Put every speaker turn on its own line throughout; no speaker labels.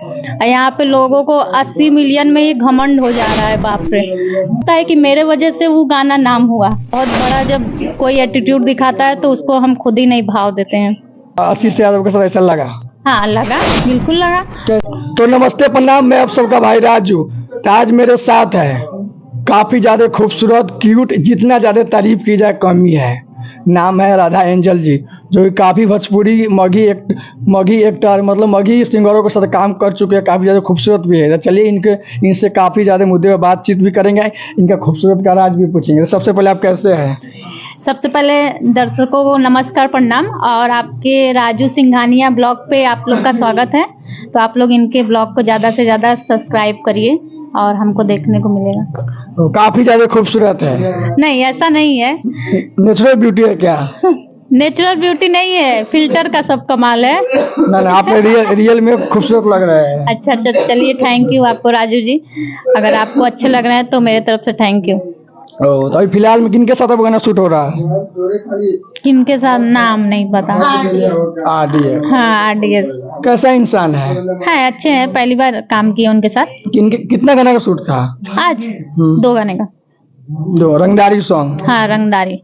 और यहाँ पे लोगों को 80 मिलियन में ही घमंड हो जा रहा है, बाप रे। लगता है कि मेरे वजह से वो गाना नाम हुआ बहुत बड़ा। जब कोई एटीट्यूड दिखाता है तो उसको हम खुद ही नहीं भाव देते हैं।
आशीष यादव के साथ ऐसा लगा?
हाँ लगा, बिल्कुल लगा।
तो नमस्ते प्रणाम, मैं आप सबका भाई राजू। तो आज मेरे साथ है काफी ज्यादा खूबसूरत, क्यूट, जितना ज्यादा तारीफ की जाए कम ही है। नाम है राधा एंजल जी, जो कि काफी भोजपुरी मगही एक्टर, मतलब मगही सिंगरों के साथ काम कर चुके हैं। काफी ज्यादा खूबसूरत भी है। तो चलिए इनसे काफी ज्यादा मुद्दे पर बातचीत भी करेंगे, इनका खूबसूरत का राज भी पूछेंगे। तो सबसे पहले आप कैसे हैं?
सबसे पहले दर्शकों को नमस्कार प्रणाम, और आपके राजू सिंघानिया ब्लॉग पे आप लोग का स्वागत है। तो आप लोग इनके ब्लॉग को ज़्यादा से ज़्यादा सब्सक्राइब करिए और हमको देखने को मिलेगा।
तो काफी ज्यादा खूबसूरत है।
नहीं, ऐसा नहीं है।
नेचुरल ब्यूटी है क्या?
नेचुरल ब्यूटी नहीं है, फिल्टर का सब कमाल है।
ना आप रियल में खूबसूरत लग रहे हैं।
अच्छा, चलिए, थैंक यू आपको राजू जी। अगर आपको अच्छे लग रहे हैं तो मेरे तरफ से थैंक यू।
तो अभी फिलहाल में किनके साथ अब गाना शूट हो रहा है?
किनके साथ नाम नहीं पता।
आरडीएस।
हाँ, आरडीएस।
कैसा इंसान है?
अच्छे हैं, पहली बार काम किया उनके साथ।
कितना गाना का शूट था
आज? 2 गाने का।
2 रंगदारी सॉन्ग।
हाँ, रंगदारी।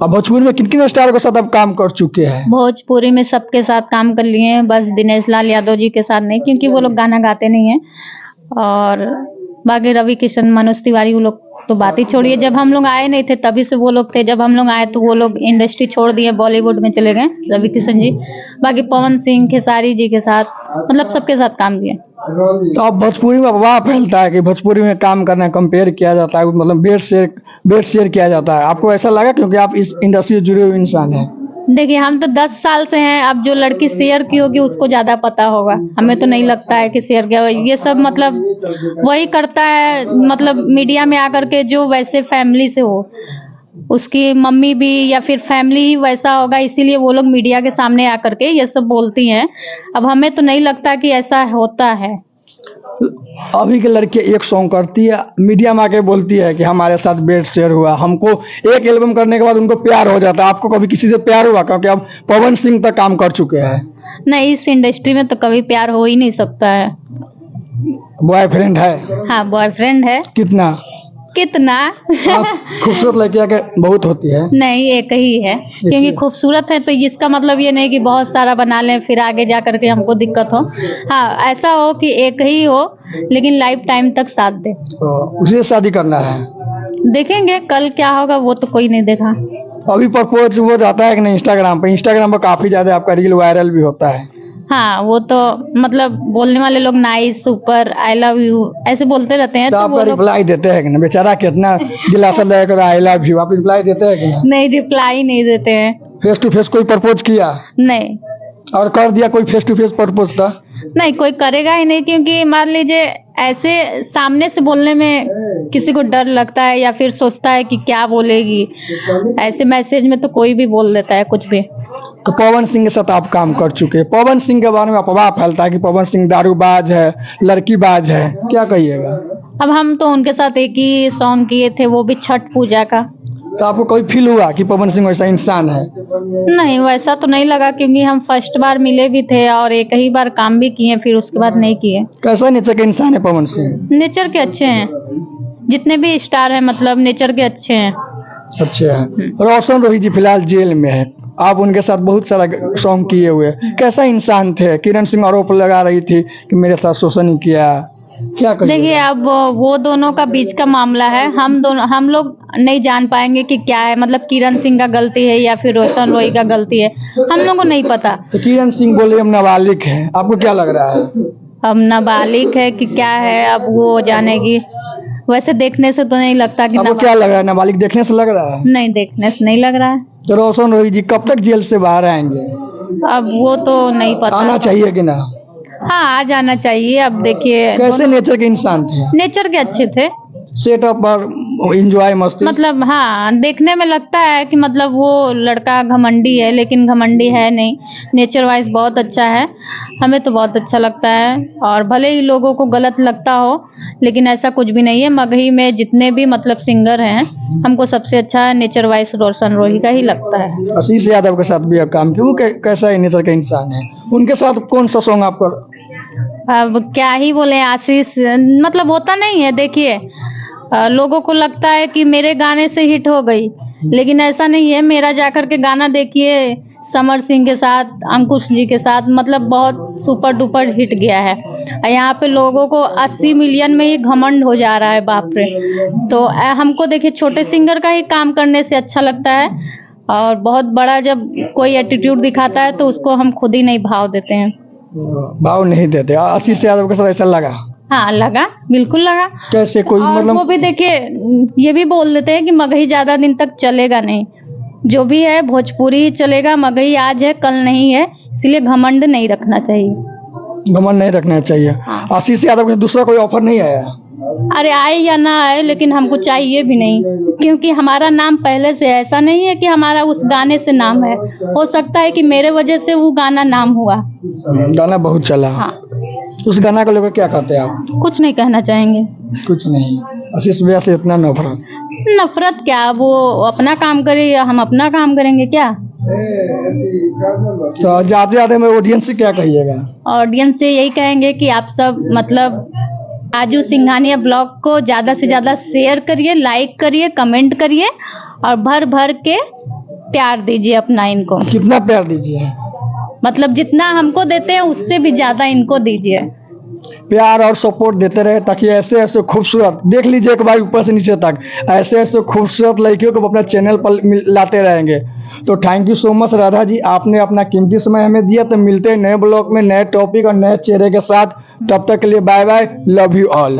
अब भोजपुरी में किन किन स्टार के साथ आप काम कर चुके हैं?
भोजपुरी में सबके साथ काम कर लिए हैं, बस दिनेश लाल यादव जी के साथ नहीं, क्योंकि वो लोग गाना गाते नहीं हैं। और बाकी रवि किशन, मनोज तिवारी, वो लोग तो बात ही छोड़िए। जब हम लोग आए नहीं थे तभी से वो लोग थे। जब हम लोग आए तो वो लोग इंडस्ट्री छोड़ दिए, बॉलीवुड में चले गए, रवि किशन जी। बाकी पवन सिंह, खेसारी जी के साथ, मतलब सबके साथ काम किए।
तो अब भोजपुरी में अफवाह फैलता है कि भोजपुरी में काम करना कंपेयर किया जाता है, मतलब बेड शेयर किया जाता है। आपको ऐसा लगा? क्योंकि आप इस इंडस्ट्री से जुड़े हुए इंसान हैं।
देखिए, हम तो 10 साल से हैं। अब जो लड़की शेयर की होगी उसको ज्यादा पता होगा, हमें तो नहीं लगता है कि शेयर किया होगा। ये सब मतलब वही करता है, मतलब मीडिया में आकर के, जो वैसे फैमिली से हो, उसकी मम्मी भी या फिर फैमिली ही वैसा होगा, इसीलिए वो लोग मीडिया के सामने आकर के ये सब बोलती हैं। अब हमें तो नहीं लगता कि ऐसा होता है।
अभी के लड़के एक सॉन्ग करती है, मीडिया में आके बोलती है कि हमारे साथ बेड शेयर हुआ। हमको एक एल्बम करने के बाद उनको प्यार हो जाता है। आपको कभी किसी से प्यार हुआ? क्योंकि आप पवन सिंह तक काम कर चुके हैं।
नहीं, इस इंडस्ट्री में तो कभी प्यार हो ही नहीं सकता है।
बॉयफ्रेंड है?
हाँ, बॉयफ्रेंड है।
कितना? खूबसूरत लड़कियां के बहुत होती है।
नहीं, एक ही है, क्योंकि खूबसूरत है तो इसका मतलब ये नहीं कि बहुत सारा बना लें फिर आगे जा करके हमको दिक्कत हो। हाँ, ऐसा हो कि एक ही हो लेकिन लाइफ टाइम तक साथ दे।
उसी से शादी करना है?
देखेंगे कल क्या होगा, वो तो कोई नहीं देखा।
अभी प्रपोज वो जाता है कि नहीं इंस्टाग्राम पर काफी ज्यादा आपका रील वायरल भी होता है।
हाँ, वो तो मतलब बोलने वाले लोग nice, super, I love you ऐसे बोलते रहते हैं।
तो आप रिप्लाई देते हैं कि नहीं? बेचारा कितना दिलासा देकर आई लव यू, आप रिप्लाई देते हैं कि नहीं?
नहीं, रिप्लाई नहीं देते हैं।
फेस टू फेस कोई प्रपोज किया?
नहीं।
और कर दिया कोई फेस टू फेस प्रपोज था?
नहीं, कोई करेगा ही नहीं, क्योंकि मान लीजिए ऐसे सामने से बोलने में किसी को डर लगता है या फिर सोचता है कि क्या बोलेगी। ऐसे मैसेज में तो कोई भी बोल देता है कुछ भी।
तो पवन सिंह के साथ आप काम कर चुके हैं। पवन सिंह के बारे में अफवाह फैलता है कि पवन सिंह दारूबाज है, लड़कीबाज है, क्या कहिएगा?
अब हम तो उनके साथ एक ही सॉन्ग किए थे, वो भी छठ पूजा का।
तो आपको कोई फील हुआ कि पवन सिंह वैसा इंसान है?
नहीं, वैसा तो नहीं लगा, क्योंकि हम फर्स्ट बार मिले भी थे और एक ही बार काम भी किए, फिर उसके बाद नहीं किए।
कैसा नेचर के इंसान है पवन सिंह?
नेचर के अच्छे हैं, जितने भी स्टार हैं मतलब नेचर के अच्छे हैं।
अच्छा है। रोशन रोही जी फिलहाल जेल में है, आप उनके साथ बहुत सारा सॉन्ग किए हुए, कैसा इंसान थे? किरण सिंह आरोप लगा रही थी कि मेरे साथ शोषण किया, क्या कहिए?
देखिए, अब वो दोनों का बीच का मामला है। हम लोग नहीं जान पाएंगे कि क्या है, मतलब किरण सिंह का गलती है या फिर रोशन रोही का गलती है, हम लोग को नहीं पता।
तो किरण सिंह बोले हम नाबालिग हैं, आपको क्या लग रहा है?
अब नाबालिग है कि क्या है, अब वो जानेगी। वैसे देखने से तो नहीं लगता कि
आपको क्या लग रहा है? नाबालिग देखने से लग रहा है?
नहीं, देखने से नहीं लग रहा है।
तो रोशन रोही जी कब तक जेल से बाहर आएंगे?
अब वो तो नहीं पता।
आना चाहिए कि ना?
हाँ, आ जाना चाहिए। अब देखिए,
कैसे नेचर के इंसान थे?
नेचर के अच्छे थे।
सेटअप पर एंजॉय मस्ती,
मतलब हाँ, देखने में लगता है कि मतलब वो लड़का घमंडी है, लेकिन घमंडी है नहीं। नेचर वाइज बहुत अच्छा है, हमें तो बहुत अच्छा लगता है। और भले ही लोगों को गलत लगता हो, लेकिन ऐसा कुछ भी नहीं है। मगही में जितने भी मतलब सिंगर हैं, हमको सबसे अच्छा नेचर वाइज रोशन रोही का ही लगता है।
आशीष यादव के साथ भी आप काम किए, वो कैसा नेचर का इंसान है? उनके साथ कौन सा सॉन्ग आपका
अब क्या ही बोले आशीष, मतलब होता नहीं है। देखिए लोगों को लगता है कि मेरे गाने से हिट हो गई, लेकिन ऐसा नहीं है। मेरा जाकर के गाना देखिए समर सिंह के साथ, अंकुश जी के साथ, मतलब बहुत सुपर डुपर हिट गया है। यहाँ पे लोगों को 80 मिलियन में ही घमंड हो जा रहा है, बाप रे। तो हमको देखिए छोटे सिंगर का ही काम करने से अच्छा लगता है, और बहुत बड़ा जब कोई एटीट्यूड दिखाता है तो उसको हम खुद ही नहीं भाव देते हैं।
भाव नहीं देते। आशीष यादव के साथ ऐसा लगा?
हाँ लगा, बिल्कुल लगा।
कैसे कोई
और वो
मतलब?
भी देखिए ये भी बोल देते हैं कि मगही ज्यादा दिन तक चलेगा नहीं। जो भी है भोजपुरी ही चलेगा, मगही आज है कल नहीं है, इसलिए घमंड नहीं रखना चाहिए।
घमंड नहीं रखना चाहिए।
हाँ।
आशीष यादव के दूसरा कोई ऑफर नहीं आया?
अरे आए या ना आए, लेकिन हमको चाहिए भी नहीं, क्योंकि हमारा नाम पहले से ऐसा नहीं है कि हमारा उस गाने से नाम है। हो सकता है कि मेरे वजह से वो गाना नाम हुआ।
गाना बहुत चला।
हाँ।
उस गाना को लेकर क्या कहते हैं आप?
कुछ नहीं कहना चाहेंगे।
कुछ नहीं। आशीष भैया से इतना नफरत?
नफरत क्या, वो अपना काम करे या हम अपना काम करेंगे क्या।
तो जाते जाते मैं ऑडियंस से क्या कहिएगा?
ऑडियंस से यही कहेंगे कि आप सब मतलब राजू सिंघानिया ब्लॉग को ज़्यादा से ज़्यादा शेयर करिए, लाइक करिए, कमेंट करिए, और भर भर के प्यार दीजिए अपना इनको।
कितना प्यार दीजिए?
मतलब जितना हमको देते हैं उससे भी ज़्यादा इनको दीजिए।
प्यार और सपोर्ट देते रहे, ताकि ऐसे ऐसे खूबसूरत, देख लीजिए एक बार ऊपर से नीचे तक, ऐसे ऐसे खूबसूरत लड़कियों को अपना चैनल पर लाते रहेंगे। तो thank you so much Radha ji, आपने अपना कीमती समय हमें दिया। तो मिलते हैं नए ब्लॉग में, नए टॉपिक और नए चेहरे के साथ। तब तक के लिए bye bye, love you all.